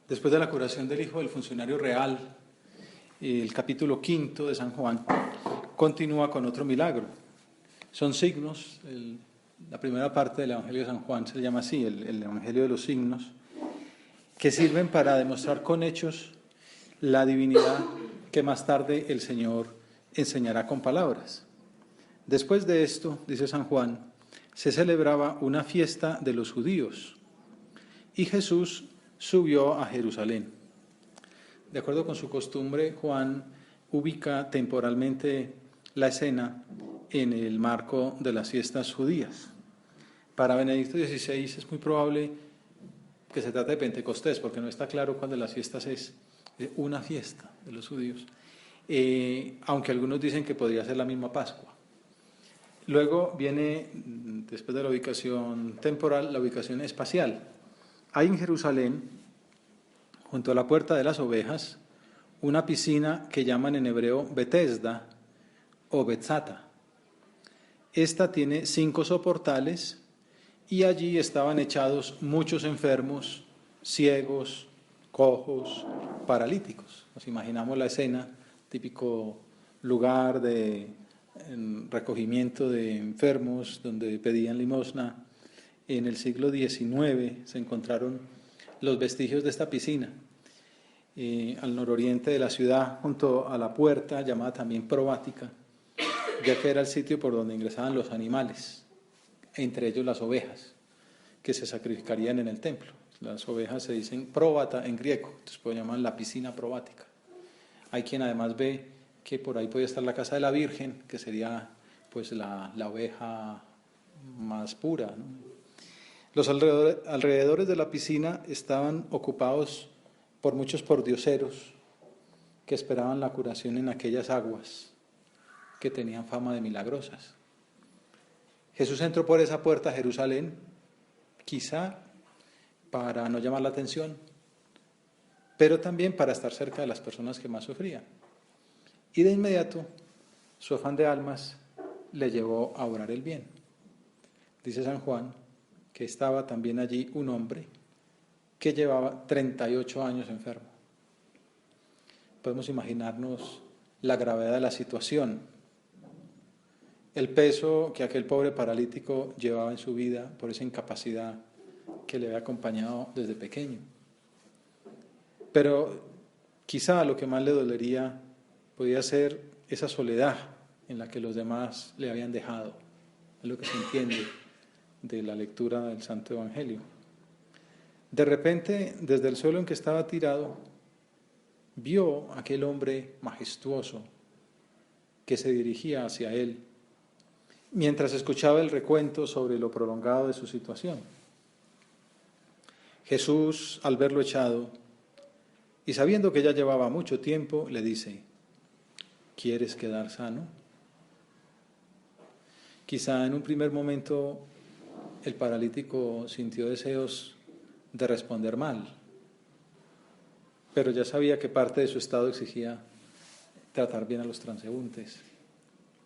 Después de la curación del hijo del funcionario real, el capítulo 5 de San Juan continúa con otro milagro. Son signos, la primera parte del Evangelio de San Juan se llama así, el Evangelio de los signos, que sirven para demostrar con hechos la divinidad que más tarde el Señor enseñará con palabras. Después de esto, dice San Juan, se celebraba una fiesta de los judíos y Jesús subió a Jerusalén. De acuerdo con su costumbre, Juan ubica temporalmente la escena en el marco de las fiestas judías. Para Benedicto XVI es muy probable que se trate de Pentecostés, porque no está claro cuál de las fiestas es una fiesta de los judíos, aunque algunos dicen que podría ser la misma Pascua. Luego viene, después de la ubicación temporal, la ubicación espacial. Hay en Jerusalén, junto a la Puerta de las Ovejas, una piscina que llaman en hebreo Betesda o Betzata. Esta tiene 5 soportales y allí estaban echados muchos enfermos, ciegos, cojos, paralíticos. Nos imaginamos la escena, típico lugar de recogimiento de enfermos donde pedían limosna. En el siglo XIX se encontraron los vestigios de esta piscina al nororiente de la ciudad, junto a la puerta llamada también Probática, ya que era el sitio por donde ingresaban los animales, entre ellos las ovejas, que se sacrificarían en el templo. Las ovejas se dicen próbata en griego, entonces pueden llamar la piscina probática. Hay quien además ve que por ahí podía estar la casa de la Virgen, que sería pues la oveja más pura, ¿no? Los alrededores de la piscina estaban ocupados por muchos pordioseros que esperaban la curación en aquellas aguas que tenían fama de milagrosas. Jesús entró por esa puerta a Jerusalén, quizá para no llamar la atención, pero también para estar cerca de las personas que más sufrían. Y de inmediato, su afán de almas le llevó a obrar el bien. Dice San Juan que estaba también allí un hombre que llevaba 38 años enfermo. Podemos imaginarnos la gravedad de la situación, el peso que aquel pobre paralítico llevaba en su vida por esa incapacidad que le había acompañado desde pequeño. Pero quizá lo que más le dolería podía ser esa soledad en la que los demás le habían dejado, es lo que se entiende de la lectura del Santo Evangelio. De repente, desde el suelo en que estaba tirado, vio a aquel hombre majestuoso que se dirigía hacia él, mientras escuchaba el recuento sobre lo prolongado de su situación. Jesús, al verlo echado, y sabiendo que ya llevaba mucho tiempo, le dice: ¿quieres quedar sano? Quizá en un primer momento el paralítico sintió deseos de responder mal, pero ya sabía que parte de su estado exigía tratar bien a los transeúntes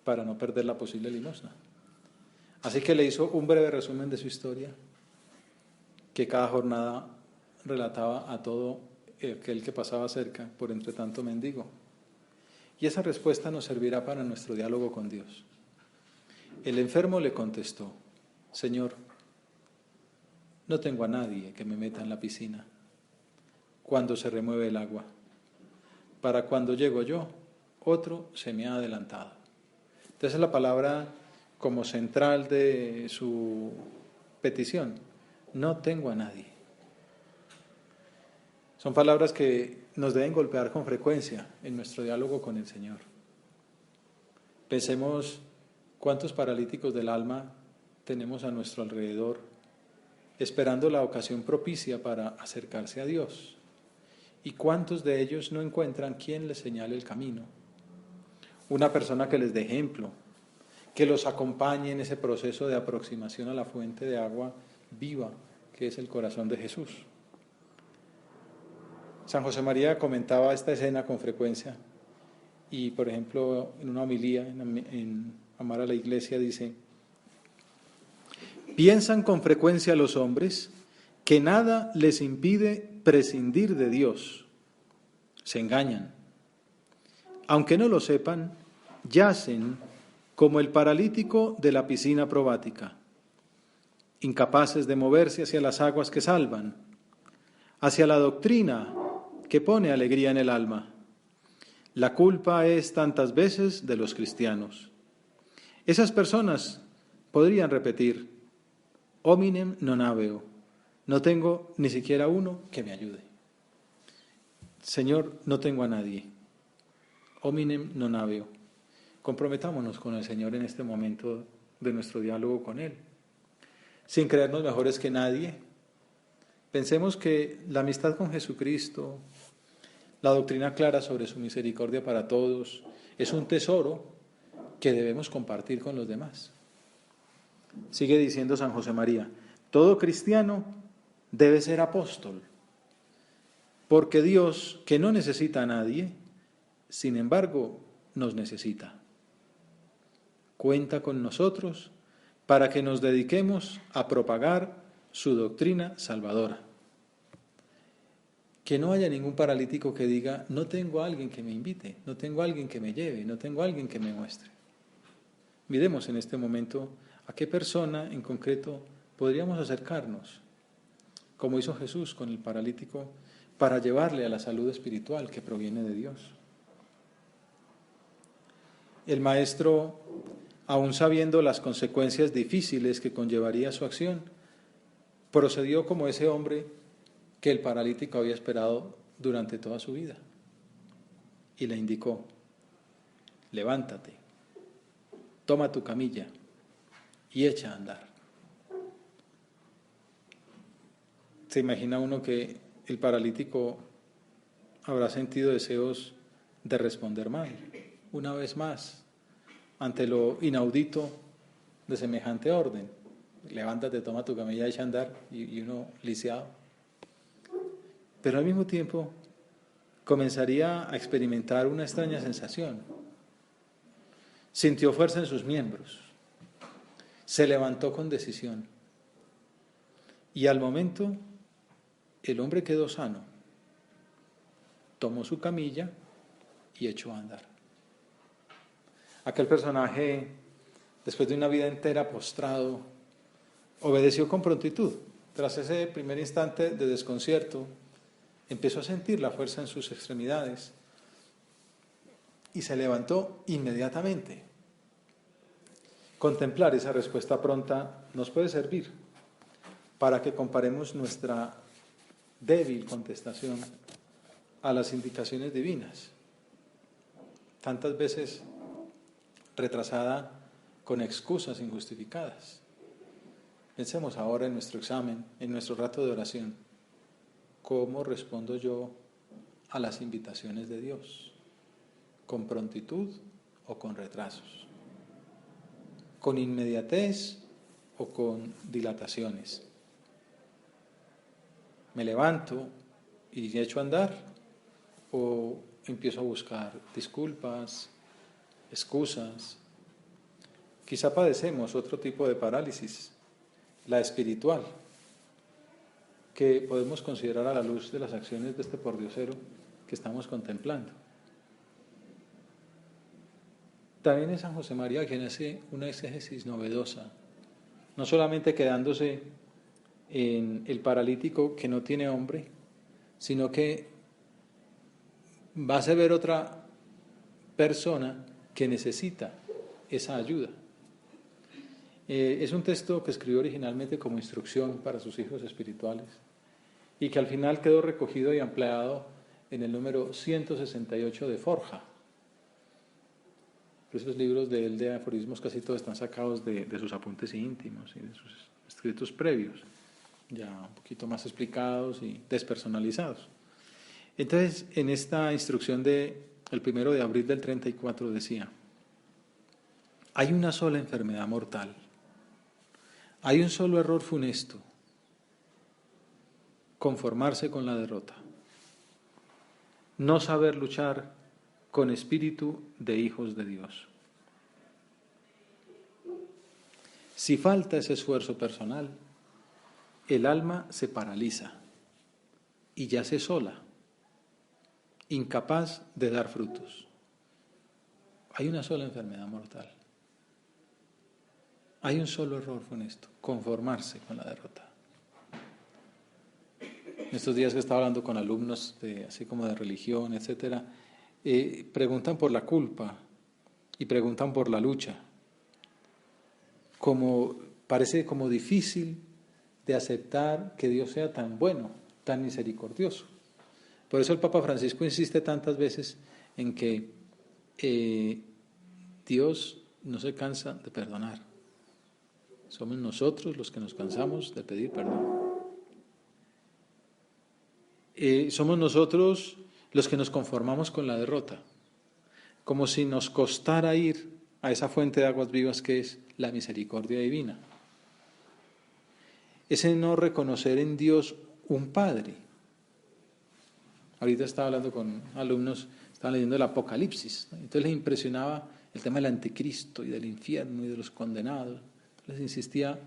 para no perder la posible limosna. Así que le hizo un breve resumen de su historia, que cada jornada relataba a todo aquel que pasaba cerca por entre tanto mendigo. Y esa respuesta nos servirá para nuestro diálogo con Dios. El enfermo le contestó: Señor, no tengo a nadie que me meta en la piscina cuando se remueve el agua. Para cuando llego yo, otro se me ha adelantado. Entonces la palabra como central de su petición: no tengo a nadie. Son palabras que nos deben golpear con frecuencia en nuestro diálogo con el Señor. Pensemos cuántos paralíticos del alma tenemos a nuestro alrededor, esperando la ocasión propicia para acercarse a Dios. ¿Y cuántos de ellos no encuentran quien les señale el camino? Una persona que les dé ejemplo, que los acompañe en ese proceso de aproximación a la fuente de agua viva, que es el corazón de Jesús. San José María comentaba esta escena con frecuencia y, por ejemplo, en una homilía en Amar a la Iglesia dice: piensan con frecuencia los hombres que nada les impide prescindir de Dios, se engañan. Aunque no lo sepan, yacen como el paralítico de la piscina probática, incapaces de moverse hacia las aguas que salvan, hacia la doctrina que pone alegría en el alma. La culpa es tantas veces de los cristianos. Esas personas podrían repetir, hominem non habeo, no tengo ni siquiera uno que me ayude. Señor, no tengo a nadie. Hominem non habeo. Comprometámonos con el Señor en este momento de nuestro diálogo con Él. Sin creernos mejores que nadie, pensemos que la amistad con Jesucristo, la doctrina clara sobre su misericordia para todos, es un tesoro que debemos compartir con los demás. Sigue diciendo San José María, todo cristiano debe ser apóstol, porque Dios, que no necesita a nadie, sin embargo, nos necesita. Cuenta con nosotros para que nos dediquemos a propagar su doctrina salvadora. Que no haya ningún paralítico que diga, no tengo a alguien que me invite, no tengo a alguien que me lleve, no tengo a alguien que me muestre. Miremos en este momento a qué persona en concreto podríamos acercarnos, como hizo Jesús con el paralítico, para llevarle a la salud espiritual que proviene de Dios. El maestro, aun sabiendo las consecuencias difíciles que conllevaría su acción, procedió como ese hombre que el paralítico había esperado durante toda su vida. Y le indicó, levántate, toma tu camilla y echa a andar. ¿Se imagina uno que el paralítico habrá sentido deseos de responder mal? Una vez más, ante lo inaudito de semejante orden. Levántate, toma tu camilla y echa a andar, y uno lisiado. Pero al mismo tiempo comenzaría a experimentar una extraña sensación. Sintió fuerza en sus miembros, se levantó con decisión, y al momento el hombre quedó sano, tomó su camilla y echó a andar. Aquel personaje, después de una vida entera postrado, obedeció con prontitud. Tras ese primer instante de desconcierto, empezó a sentir la fuerza en sus extremidades y se levantó inmediatamente. Contemplar esa respuesta pronta nos puede servir para que comparemos nuestra débil contestación a las indicaciones divinas, tantas veces retrasada con excusas injustificadas. Pensemos ahora en nuestro examen, en nuestro rato de oración. ¿Cómo respondo yo a las invitaciones de Dios? ¿Con prontitud o con retrasos? ¿Con inmediatez o con dilataciones? ¿Me levanto y echo a andar? ¿O empiezo a buscar disculpas, excusas? Quizá padecemos otro tipo de parálisis, la espiritual, que podemos considerar a la luz de las acciones de este pordiosero que estamos contemplando. También es San José María quien hace una exégesis novedosa, no solamente quedándose en el paralítico que no tiene hombre, sino que va a hacer ver otra persona que necesita esa ayuda. Es un texto que escribió originalmente como instrucción para sus hijos espirituales y que al final quedó recogido y ampliado en el número 168 de Forja. Esos libros de él de aforismos casi todos están sacados de sus apuntes íntimos y de sus escritos previos, ya un poquito más explicados y despersonalizados. Entonces, en esta instrucción del 1 de abril del 34 decía, hay una sola enfermedad mortal, hay un solo error funesto, conformarse con la derrota, no saber luchar con espíritu de hijos de Dios. Si falta ese esfuerzo personal, el alma se paraliza y yace sola, incapaz de dar frutos. Hay una sola enfermedad mortal. Hay un solo error funesto: conformarse con la derrota. En estos días que estaba hablando con alumnos así como de religión, etcétera, preguntan por la culpa y preguntan por la lucha. Parece como difícil de aceptar que Dios sea tan bueno, tan misericordioso. Por eso el Papa Francisco insiste tantas veces en que Dios no se cansa de perdonar. Somos nosotros los que nos cansamos de pedir perdón. Somos nosotros los que nos conformamos con la derrota, como si nos costara ir a esa fuente de aguas vivas que es la misericordia divina. Ese no reconocer en Dios un Padre. Ahorita estaba hablando con alumnos, estaban leyendo el Apocalipsis, ¿no? Entonces les impresionaba el tema del anticristo y del infierno y de los condenados. Les insistía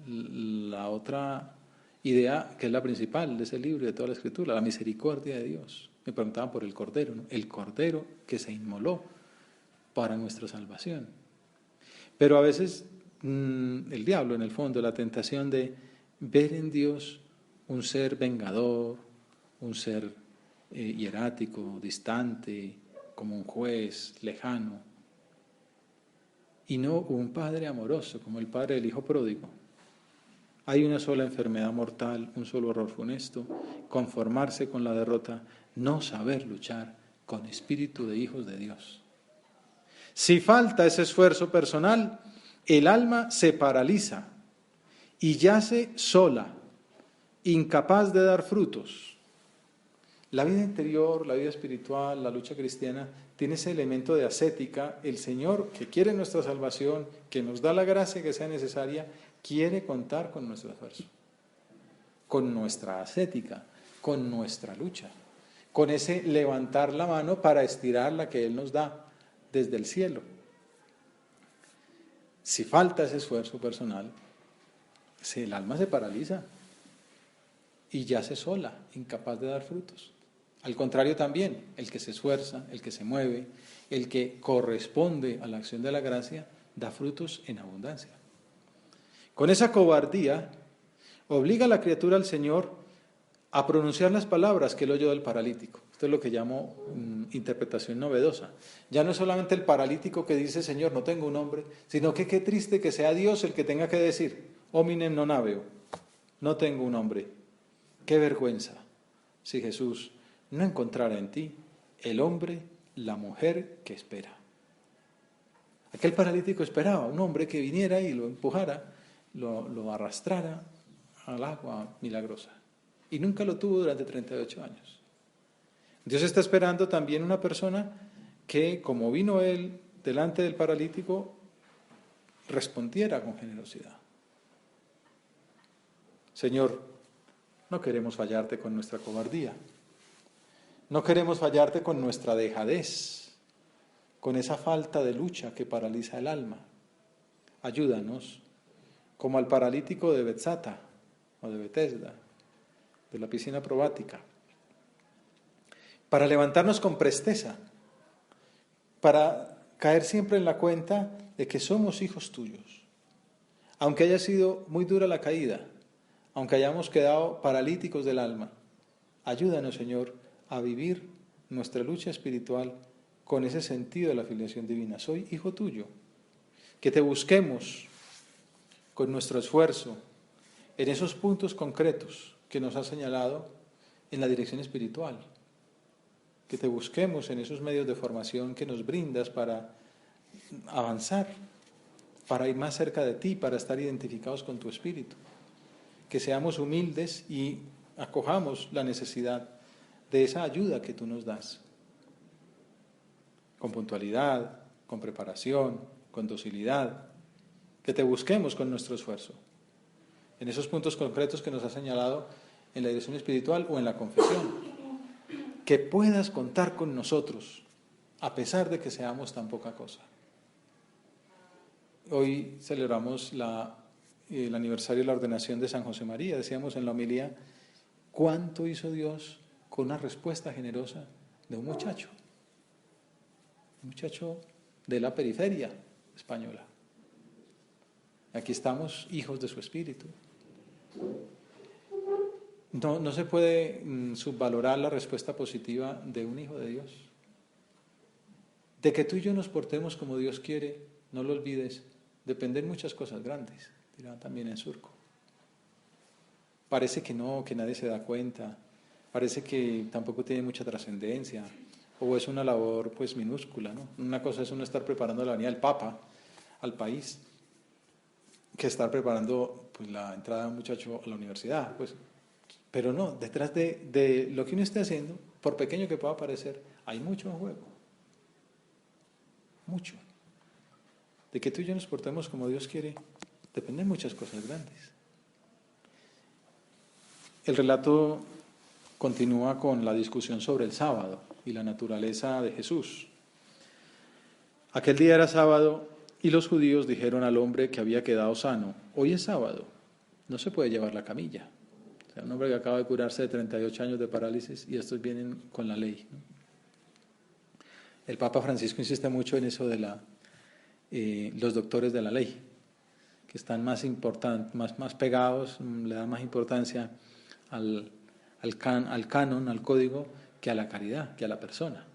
la otra idea que es la principal de ese libro y de toda la Escritura, la misericordia de Dios. Me preguntaban por el Cordero, ¿no? El Cordero que se inmoló para nuestra salvación. Pero a veces el diablo, en el fondo, la tentación de ver en Dios un ser vengador, un ser hierático, distante, como un juez lejano, y no un Padre amoroso, como el Padre del Hijo pródigo. Hay una sola enfermedad mortal, un solo error funesto: conformarse con la derrota, no saber luchar con espíritu de hijos de Dios. Si falta ese esfuerzo personal, el alma se paraliza y yace sola, incapaz de dar frutos. La vida interior, la vida espiritual, la lucha cristiana tiene ese elemento de ascética. El Señor, que quiere nuestra salvación, que nos da la gracia que sea necesaria, quiere contar con nuestro esfuerzo, con nuestra ascética, con nuestra lucha, con ese levantar la mano para estirar la que Él nos da desde el cielo. Si falta ese esfuerzo personal, el alma se paraliza y yace sola, incapaz de dar frutos. Al contrario también, el que se esfuerza, el que se mueve, el que corresponde a la acción de la gracia, da frutos en abundancia. Con esa cobardía, obliga a la criatura al Señor a pronunciar las palabras que él oyó del paralítico. Esto es lo que llamo interpretación novedosa. Ya no es solamente el paralítico que dice: Señor, no tengo un nombre, sino que qué triste que sea Dios el que tenga que decir: hominem non habeo, no tengo un nombre. Qué vergüenza si Jesús no encontrara en ti el hombre, la mujer que espera. Aquel paralítico esperaba un hombre que viniera y lo empujara, lo arrastrara al agua milagrosa. Y nunca lo tuvo durante 38 años. Dios está esperando también una persona que, como vino Él delante del paralítico, respondiera con generosidad. Señor, no queremos fallarte con nuestra cobardía. No queremos fallarte con nuestra dejadez, con esa falta de lucha que paraliza el alma. Ayúdanos, como al paralítico de Betzata o de Betesda, de la piscina probática, para levantarnos con presteza, para caer siempre en la cuenta de que somos hijos tuyos. Aunque haya sido muy dura la caída, aunque hayamos quedado paralíticos del alma, ayúdanos, Señor, a vivir nuestra lucha espiritual con ese sentido de la filiación divina. Soy hijo tuyo. Que te busquemos con nuestro esfuerzo en esos puntos concretos que nos has señalado en la dirección espiritual. Que te busquemos en esos medios de formación que nos brindas para avanzar, para ir más cerca de ti, para estar identificados con tu espíritu. Que seamos humildes y acojamos la necesidad de esa ayuda que tú nos das. Con puntualidad, con preparación, con docilidad. Que te busquemos con nuestro esfuerzo. En esos puntos concretos que nos has señalado en la dirección espiritual o en la confesión. Que puedas contar con nosotros, a pesar de que seamos tan poca cosa. Hoy celebramos el aniversario de la ordenación de San José María. Decíamos en la homilía ¿Cuánto hizo Dios con una respuesta generosa de un muchacho? Un muchacho de la periferia española. Aquí estamos, hijos de su espíritu. No se puede subvalorar la respuesta positiva de un hijo de Dios. De que tú y yo nos portemos como Dios quiere, no lo olvides, dependen muchas cosas grandes, dirán también en Surco. Parece que no, que nadie se da cuenta, parece que tampoco tiene mucha trascendencia, o es una labor pues minúscula, ¿no? Una cosa es uno estar preparando la venida del Papa al país, que estar preparando pues la entrada de un muchacho a la universidad, pues. Pero no, detrás de lo que uno esté haciendo, por pequeño que pueda parecer, hay mucho en juego. Mucho. De que tú y yo nos portemos como Dios quiere, dependen muchas cosas grandes. El relato continúa con la discusión sobre el sábado y la naturaleza de Jesús. Aquel día era sábado y los judíos dijeron al hombre que había quedado sano: hoy es sábado, no se puede llevar la camilla. O sea, un hombre que acaba de curarse de 38 años de parálisis y estos vienen con la ley, ¿no? El Papa Francisco insiste mucho en eso de los doctores de la ley, que están más pegados, le dan más importancia al canon, al código, que a la caridad, que a la persona.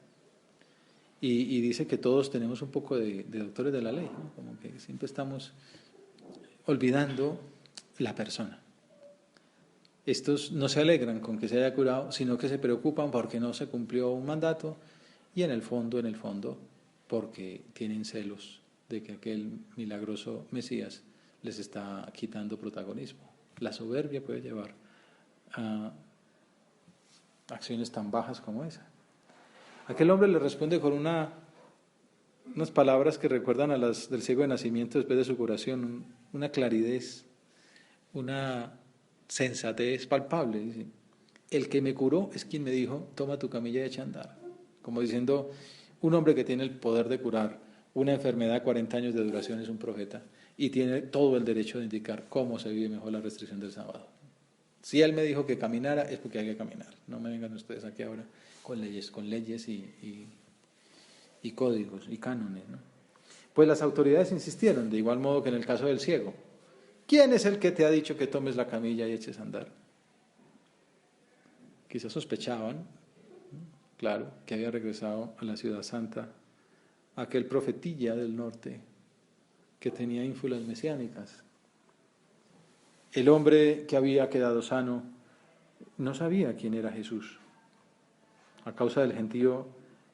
Y dice que todos tenemos un poco de doctores de la ley, ¿no? Como que siempre estamos olvidando la persona. Estos no se alegran con que se haya curado, sino que se preocupan porque no se cumplió un mandato y en el fondo, porque tienen celos de que aquel milagroso Mesías les está quitando protagonismo. La soberbia puede llevar a acciones tan bajas como esa. Aquel hombre le responde con unas palabras que recuerdan a las del ciego de nacimiento después de su curación, una claridad, una sensatez palpable. Dice: el que me curó es quien me dijo, toma tu camilla y echa a andar. Como diciendo, un hombre que tiene el poder de curar una enfermedad de 40 años de duración es un profeta y tiene todo el derecho de indicar cómo se vive mejor la restricción del sábado. Si él me dijo que caminara, es porque hay que caminar. No me vengan ustedes aquí ahora con leyes y códigos y cánones, ¿no? Pues las autoridades insistieron, de igual modo que en el caso del ciego. ¿Quién es el que te ha dicho que tomes la camilla y eches a andar? Quizás sospechaban, claro, que había regresado a la ciudad santa aquel profetilla del norte que tenía ínfulas mesiánicas. El hombre que había quedado sano no sabía quién era Jesús, a causa del gentío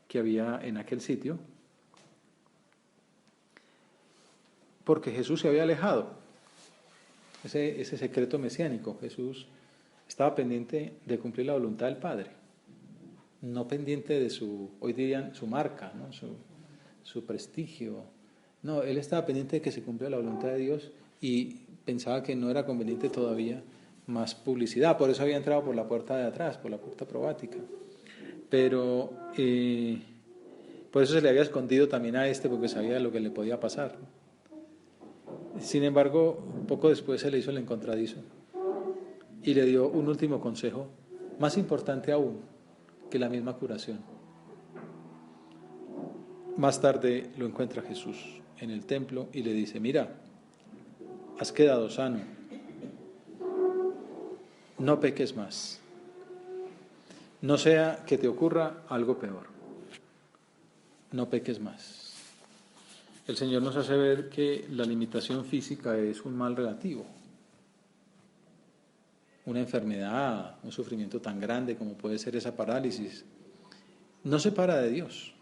que había en aquel sitio, porque Jesús se había alejado. Ese secreto mesiánico, Jesús estaba pendiente de cumplir la voluntad del Padre, no pendiente de hoy dirían, su marca, ¿no? su prestigio. No, él estaba pendiente de que se cumpliera la voluntad de Dios y pensaba que no era conveniente todavía más publicidad, por eso había entrado por la puerta de atrás, por la puerta probática. Pero por eso se le había escondido también a porque sabía lo que le podía pasar. Sin embargo, poco después se le hizo el encontradizo y le dio un último consejo, más importante aún que la misma curación. Más tarde lo encuentra Jesús en el templo y le dice: mira, has quedado sano, no peques más, no sea que te ocurra algo peor, no peques más. El Señor nos hace ver que la limitación física es un mal relativo. Una enfermedad, un sufrimiento tan grande como puede ser esa parálisis, no separa de Dios.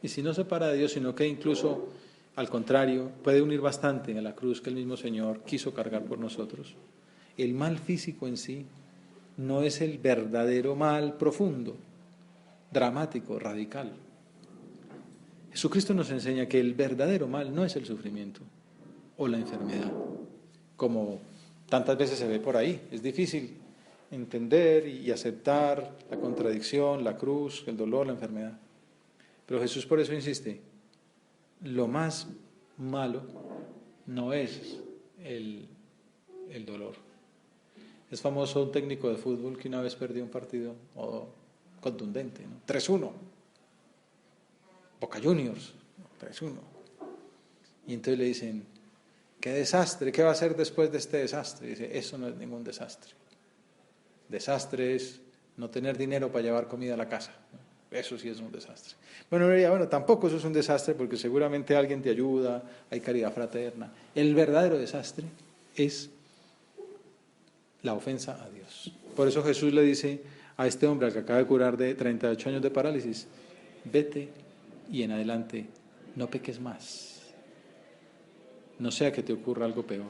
Y si no separa de Dios, sino que incluso, al contrario, puede unir bastante a la cruz que el mismo Señor quiso cargar por nosotros. El mal físico en sí no es el verdadero mal profundo, dramático, radical. Jesucristo nos enseña que el verdadero mal no es el sufrimiento o la enfermedad, como tantas veces se ve por ahí. Es difícil entender y aceptar la contradicción, la cruz, el dolor, la enfermedad. Pero Jesús por eso insiste, lo más malo no es el dolor. Es famoso un técnico de fútbol que una vez perdió un partido contundente, ¿no? 3-1. Boca Juniors, 3-1. Y entonces le dicen, qué desastre, ¿qué va a hacer después de este desastre? Y dice, eso no es ningún desastre. Desastre es no tener dinero para llevar comida a la casa. Eso sí es un desastre. Bueno, tampoco eso es un desastre porque seguramente alguien te ayuda, hay caridad fraterna. El verdadero desastre es la ofensa a Dios. Por eso Jesús le dice a este hombre al que acaba de curar de 38 años de parálisis, vete y en adelante no peques más, no sea que te ocurra algo peor.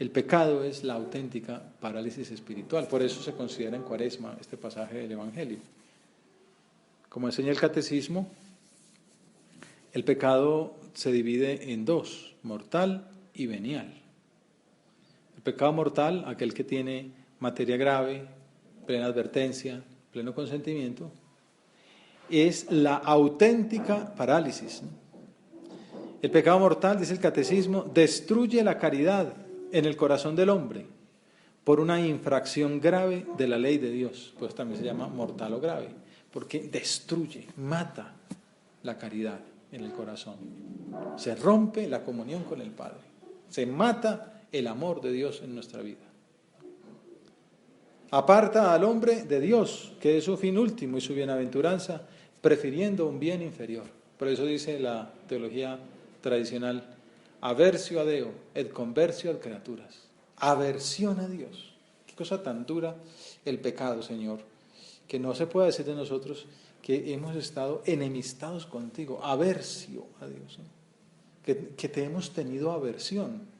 El pecado es la auténtica parálisis espiritual, por eso se considera en Cuaresma este pasaje del Evangelio. Como enseña el Catecismo, el pecado se divide en dos, mortal y venial. El pecado mortal, aquel que tiene materia grave, plena advertencia, pleno consentimiento, es la auténtica parálisis, ¿no? El pecado mortal, dice el Catecismo, destruye la caridad en el corazón del hombre por una infracción grave de la ley de Dios. Pues también se llama mortal o grave, porque destruye, mata la caridad en el corazón. Se rompe la comunión con el Padre, se mata el amor de Dios en nuestra vida. Aparta al hombre de Dios, que es su fin último y su bienaventuranza, prefiriendo un bien inferior. Por eso dice la teología tradicional, aversio a Deo et conversio ad creaturas. Aversión a Dios. Qué cosa tan dura el pecado, Señor, que no se puede decir de nosotros que hemos estado enemistados contigo. Aversio a Dios, ¿no? Que te hemos tenido aversión.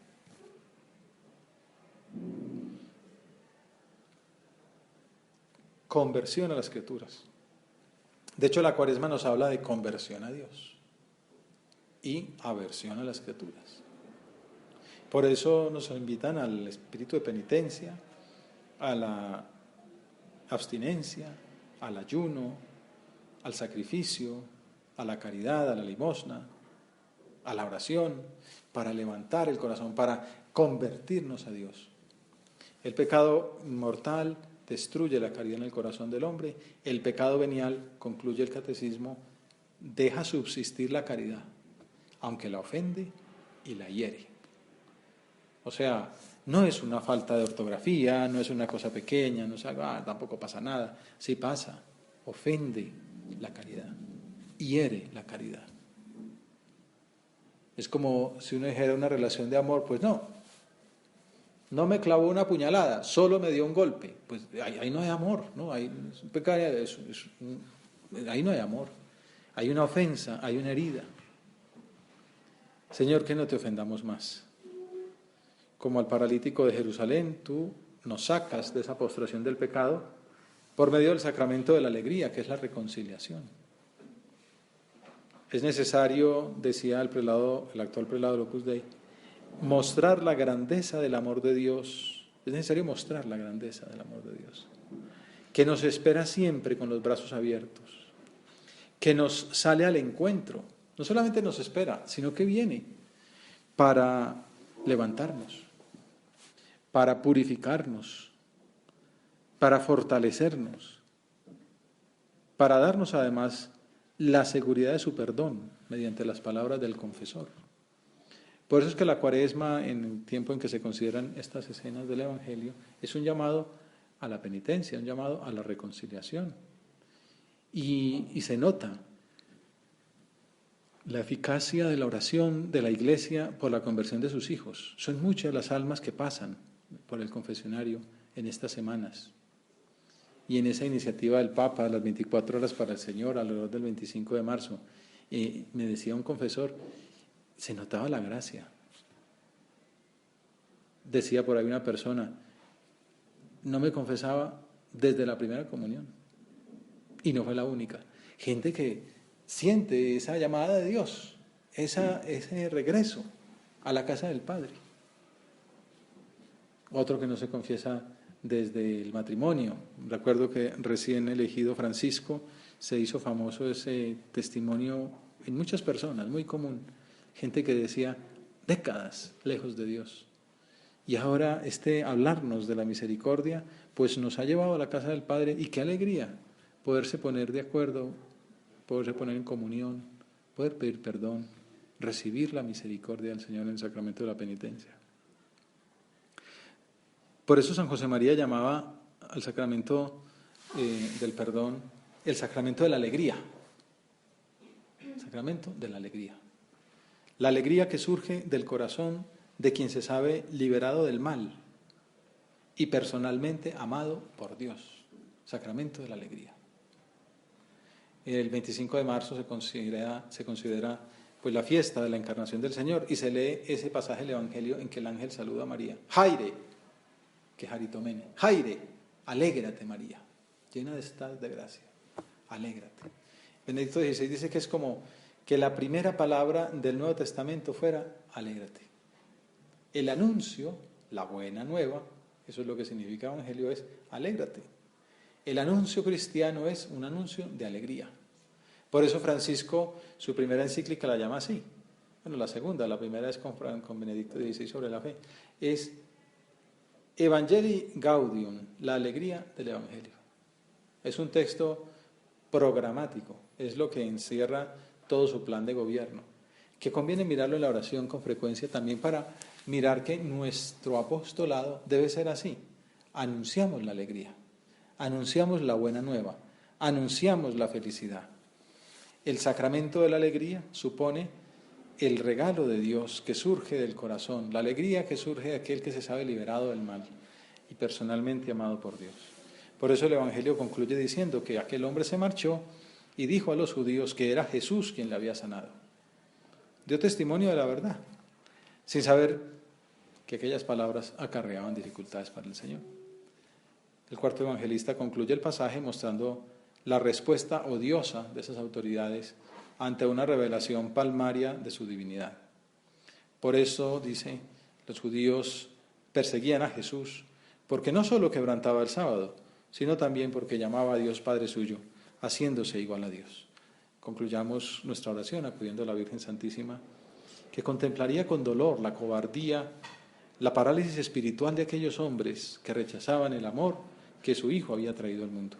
Conversión a las criaturas. De hecho, la Cuaresma nos habla de conversión a Dios y aversión a las criaturas. Por eso nos invitan al espíritu de penitencia, a la abstinencia, al ayuno, al sacrificio, a la caridad, a la limosna, a la oración, para levantar el corazón, para convertirnos a Dios. El pecado mortal destruye la caridad en el corazón del hombre. El pecado venial, concluye el Catecismo, deja subsistir la caridad, aunque la ofende y la hiere. O sea, no es una falta de ortografía, no es una cosa pequeña, no es algo, tampoco pasa nada. Sí pasa, ofende la caridad, hiere la caridad. Es como si uno dijera una relación de amor, pues no me clavó una puñalada, solo me dio un golpe. Pues ahí no hay amor, ¿no? Ahí no hay amor. Hay una ofensa, hay una herida. Señor, que no te ofendamos más. Como al paralítico de Jerusalén, tú nos sacas de esa postración del pecado por medio del sacramento de la alegría, que es la reconciliación. Es necesario, decía el actual prelado del Opus Dei, mostrar la grandeza del amor de Dios. Es necesario mostrar la grandeza del amor de Dios, que nos espera siempre con los brazos abiertos, que nos sale al encuentro. No solamente nos espera, sino que viene para levantarnos, para purificarnos, para fortalecernos, para darnos además la seguridad de su perdón mediante las palabras del confesor. Por eso es que la Cuaresma, en el tiempo en que se consideran estas escenas del Evangelio, es un llamado a la penitencia, un llamado a la reconciliación. Y se nota la eficacia de la oración de la Iglesia por la conversión de sus hijos. Son muchas las almas que pasan por el confesionario en estas semanas. Y en esa iniciativa del Papa, las 24 horas para el Señor, alrededor del 25 de marzo, me decía un confesor, se notaba la gracia. Decía por ahí una persona, no me confesaba desde la primera comunión. Y no fue la única. Gente que siente esa llamada de Dios, ese regreso a la casa del Padre. Otro que no se confiesa desde el matrimonio. Recuerdo que recién elegido Francisco se hizo famoso ese testimonio en muchas personas, muy común. Gente que decía décadas lejos de Dios Y ahora hablarnos de la misericordia, pues nos ha llevado a la casa del Padre, y qué alegría poderse poner de acuerdo, poderse poner en comunión, poder pedir perdón, recibir la misericordia del Señor en el sacramento de la penitencia. Por eso San José María llamaba al sacramento del perdón el sacramento de la alegría. El sacramento de la alegría. La alegría que surge del corazón de quien se sabe liberado del mal y personalmente amado por Dios. Sacramento de la alegría. El 25 de marzo se considera pues la fiesta de la encarnación del Señor, y se lee ese pasaje del Evangelio en que el ángel saluda a María. Jaire, que jaritomene. Jaire, alégrate María, llena de estás de gracia. Alégrate. Benedicto XVI dice que es como que la primera palabra del Nuevo Testamento fuera alégrate. El anuncio, la buena nueva, eso es lo que significa Evangelio, es alégrate. El anuncio cristiano es un anuncio de alegría. Por eso Francisco, su primera encíclica la llama así. Bueno, la segunda, la primera es con Benedicto XVI sobre la fe. Es Evangelii Gaudium, la alegría del Evangelio. Es un texto programático, es lo que encierra todo su plan de gobierno, que conviene mirarlo en la oración con frecuencia también para mirar que nuestro apostolado debe ser así. Anunciamos la alegría, anunciamos la buena nueva, anunciamos la felicidad. El sacramento de la alegría supone el regalo de Dios que surge del corazón, la alegría que surge de aquel que se sabe liberado del mal y personalmente amado por Dios. Por eso el Evangelio concluye diciendo que aquel hombre se marchó y dijo a los judíos que era Jesús quien le había sanado. Dio testimonio de la verdad, sin saber que aquellas palabras acarreaban dificultades para el Señor. El cuarto evangelista concluye el pasaje mostrando la respuesta odiosa de esas autoridades ante una revelación palmaria de su divinidad. Por eso, dice, los judíos perseguían a Jesús, porque no solo quebrantaba el sábado, sino también porque llamaba a Dios Padre suyo, haciéndose igual a Dios. Concluyamos nuestra oración acudiendo a la Virgen Santísima, que contemplaría con dolor la cobardía, la parálisis espiritual de aquellos hombres que rechazaban el amor que su Hijo había traído al mundo.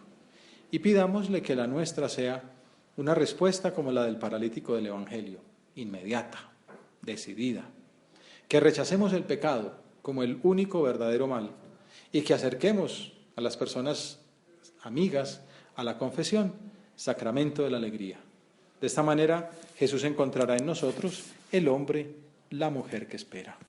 Y pidámosle que la nuestra sea una respuesta como la del paralítico del Evangelio, inmediata, decidida. Que rechacemos el pecado como el único verdadero mal y que acerquemos a las personas amigas a la confesión, sacramento de la alegría. De esta manera, Jesús encontrará en nosotros el hombre, la mujer que espera.